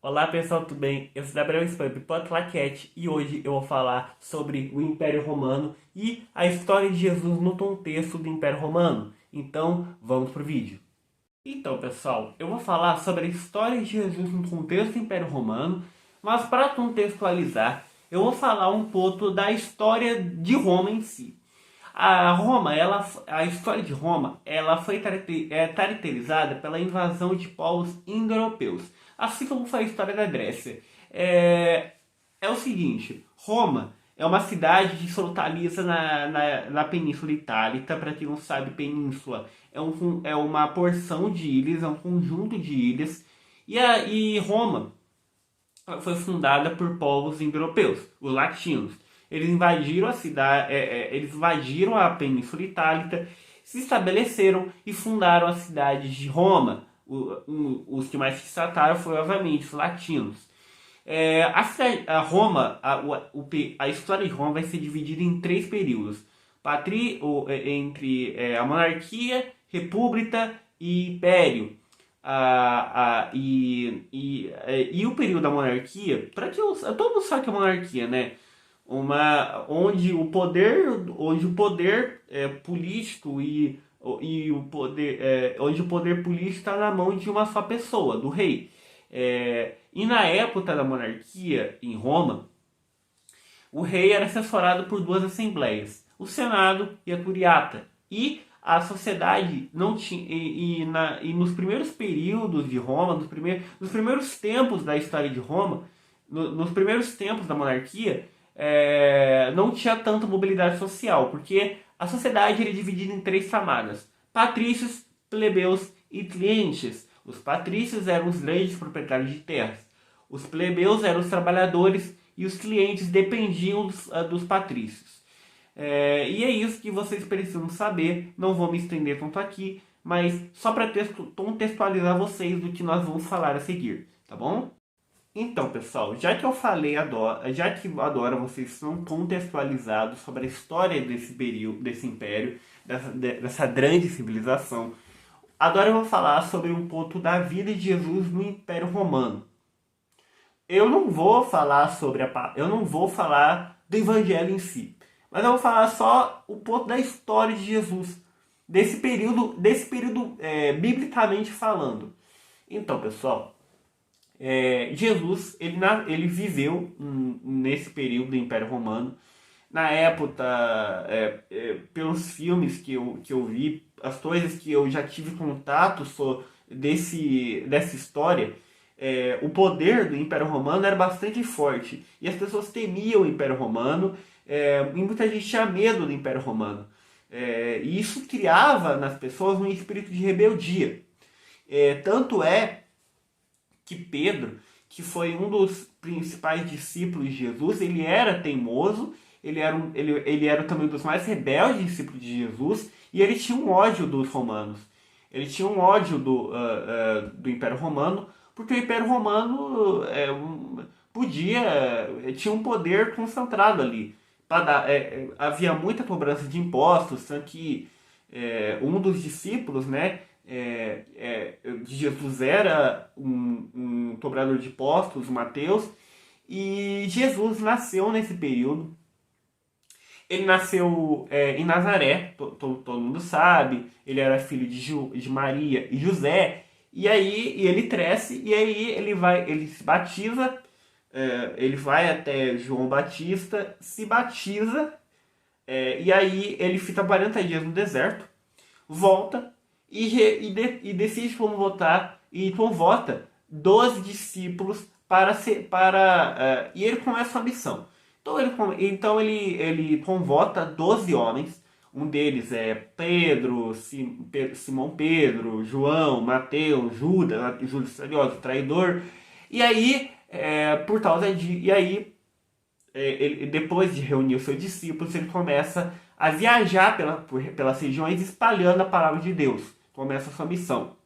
Olá pessoal, tudo bem? Eu sou Gabriel Spamp, Potlaquete, e hoje eu vou falar sobre o Império Romano e a história de Jesus no contexto do Império Romano. Então, vamos pro vídeo. Então, pessoal, eu vou falar sobre a história de Jesus no contexto do Império Romano, mas para contextualizar, eu vou falar um pouco da história de Roma em si. A história de Roma, ela foi caracterizada pela invasão de povos indo-europeus, assim como foi a história da Grécia. É, é o seguinte, Roma é uma cidade que se localiza na Península Itálica. Para quem não sabe, península é uma porção de ilhas, é um conjunto de ilhas. E Roma foi fundada por povos indo-europeus, os latinos. Eles invadiram a cidade, eles invadiram a Península Itálica, se estabeleceram e fundaram a cidade de Roma. Os que mais se destacaram foram, obviamente, os latinos. A Roma, a história de Roma vai ser dividida em três períodos: entre a monarquia, república e império. E o período da monarquia, para que todo mundo sabe que é monarquia, né? Onde o poder político onde o poder político está na mão de uma só pessoa, do rei. E na época da monarquia em Roma, o rei era assessorado por duas assembleias, o Senado e a Curiata. E a sociedade não tinha. E nos primeiros períodos de Roma, nos primeiros tempos da história de Roma, nos primeiros tempos da monarquia, não tinha tanta mobilidade social, porque a sociedade era dividida em três camadas: patrícios, plebeus e clientes. Os patrícios eram os grandes proprietários de terras, os plebeus eram os trabalhadores e os clientes dependiam dos patrícios. E é isso que vocês precisam saber. Não vou me estender tanto aqui, mas só para contextualizar vocês do que nós vamos falar a seguir, tá bom? Então, pessoal, já que eu falei agora, já que agora vocês são contextualizados sobre a história desse período, desse império, dessa grande civilização, agora eu vou falar sobre um pouco da vida de Jesus no Império Romano. Eu não vou falar do evangelho em si, mas eu vou falar só um pouco da história de Jesus, desse período biblicamente falando. Então, pessoal, Jesus ele viveu nesse período do Império Romano. Na época, pelos filmes que eu vi, as coisas que eu já tive contato dessa história, o poder do Império Romano era bastante forte. E as pessoas temiam o Império Romano, e muita gente tinha medo do Império Romano. E isso criava nas pessoas um espírito de rebeldia. Tanto é que Pedro, que foi um dos principais discípulos de Jesus, ele era teimoso, ele era também um dos mais rebeldes discípulos de Jesus, e ele tinha um ódio dos romanos. Ele tinha um ódio do Império Romano, porque o Império Romano tinha um poder concentrado ali. Havia muita cobrança de impostos, tanto que um dos discípulos, né, de Jesus era um cobrador de impostos, Mateus, e Jesus nasceu nesse período. Ele nasceu em Nazaré, todo mundo sabe. Ele era filho de Maria e José. E ele cresce e aí ele se batiza. Ele vai até João Batista, se batiza. E aí ele fica 40 dias no deserto, volta e decide como votar e convota 12 discípulos e ele começa a missão. Então ele convota 12 homens. Um deles é Pedro, Simão Pedro, João, Mateus, Judas Iscariote, o traidor. E aí, por causa de. E aí, depois de reunir os seus discípulos, ele começa a viajar pelas regiões espalhando a palavra de Deus. Começa a sua missão.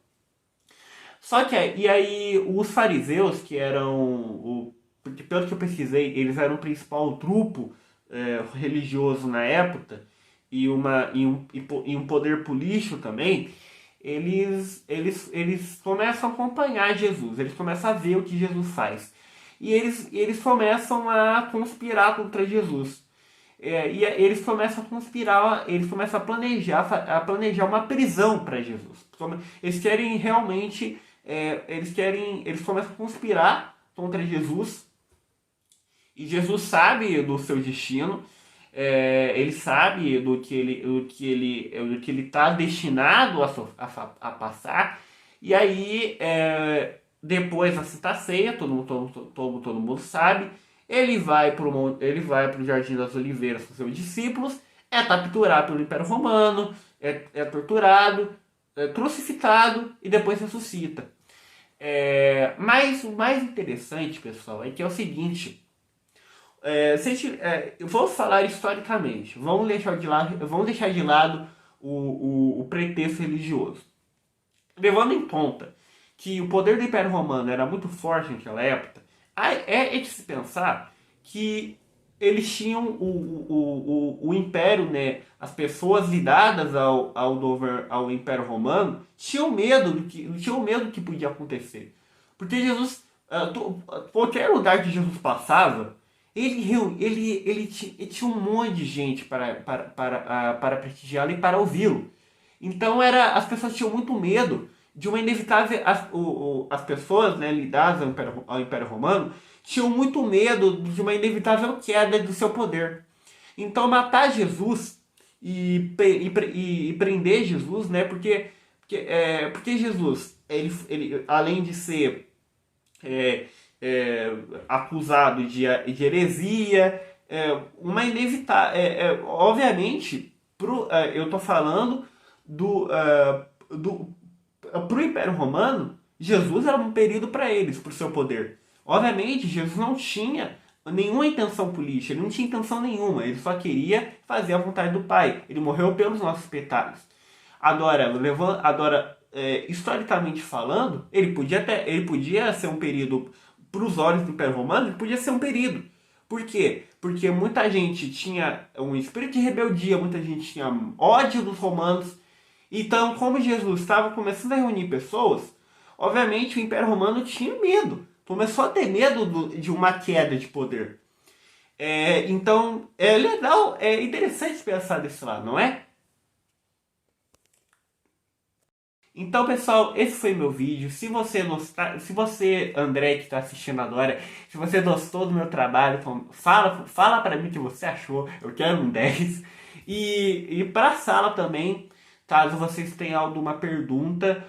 Só que e aí os fariseus, que eram porque pelo que eu pesquisei, eles eram o principal grupo religioso na época e um poder político também. eles começam a acompanhar Jesus, eles começam a ver o que Jesus faz. E eles começam a conspirar contra Jesus. Eles começam a conspirar, eles começam a planejar uma prisão para Jesus. Eles querem realmente, eles começam a conspirar contra Jesus. E Jesus sabe do seu destino, ele sabe do que ele está destinado a passar. E aí, depois da Santa Ceia, todo mundo sabe, ele vai para o Jardim das Oliveiras com seus discípulos, é capturado pelo Império Romano, é torturado, é crucificado e depois ressuscita. Mas o mais interessante, pessoal, é que é o seguinte. Vou falar historicamente. Vamos deixar de lado o pretexto religioso. Levando em conta que o poder do Império Romano era muito forte naquela época, é de se pensar que eles tinham o Império, né? As pessoas ligadas ao Império Romano tinham medo do que podia acontecer. Porque Jesus, qualquer lugar que Jesus passava, ele tinha um monte de gente para prestigiá-lo e para ouvi-lo. Então as pessoas tinham muito medo de uma inevitável. As pessoas, né, ligadas ao Império Romano tinham muito medo de uma inevitável queda do seu poder. Então matar Jesus e prender Jesus, né, porque Jesus, ele além de ser acusado de heresia, uma inevitável. Obviamente, eu estou falando pro Império Romano, Jesus era um perigo para eles, por seu poder. Obviamente, Jesus não tinha nenhuma intenção política, ele não tinha intenção nenhuma, ele só queria fazer a vontade do Pai. Ele morreu pelos nossos pecados. Agora, historicamente falando, ele podia ser um período para os olhos do Império Romano, ele podia ser um período. Por quê? Porque muita gente tinha um espírito de rebeldia, muita gente tinha ódio dos romanos. Então, como Jesus estava começando a reunir pessoas, obviamente o Império Romano tinha medo. Começou a ter medo de uma queda de poder. Então, é legal, é interessante pensar desse lado, não é? Então, pessoal, esse foi meu vídeo. Se você, André, que está assistindo agora, se você gostou do meu trabalho, então fala para mim o que você achou. Eu quero um 10. E para a sala também, caso vocês tenham alguma pergunta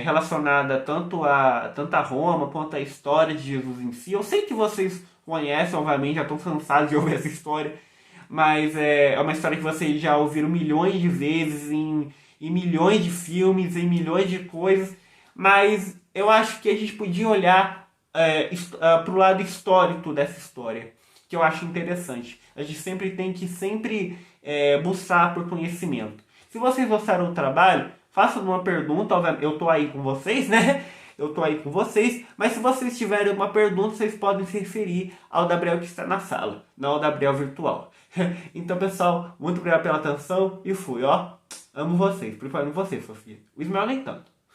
relacionada tanto a Roma quanto à história de Jesus em si. Eu sei que vocês conhecem, obviamente, já estão cansados de ouvir essa história, mas é uma história que vocês já ouviram milhões de vezes em milhões de filmes, em milhões de coisas, mas eu acho que a gente podia olhar para o lado histórico dessa história, que eu acho interessante. A gente sempre tem que buscar por conhecimento. Se vocês gostaram do trabalho, façam uma pergunta. Eu tô aí com vocês, né? Eu tô aí com vocês. Mas se vocês tiverem uma pergunta, vocês podem se referir ao Gabriel que está na sala, não ao Gabriel virtual. Então, pessoal, muito obrigado pela atenção e fui, ó. Amo vocês, principalmente você, Sofia. O Ismael nem tanto.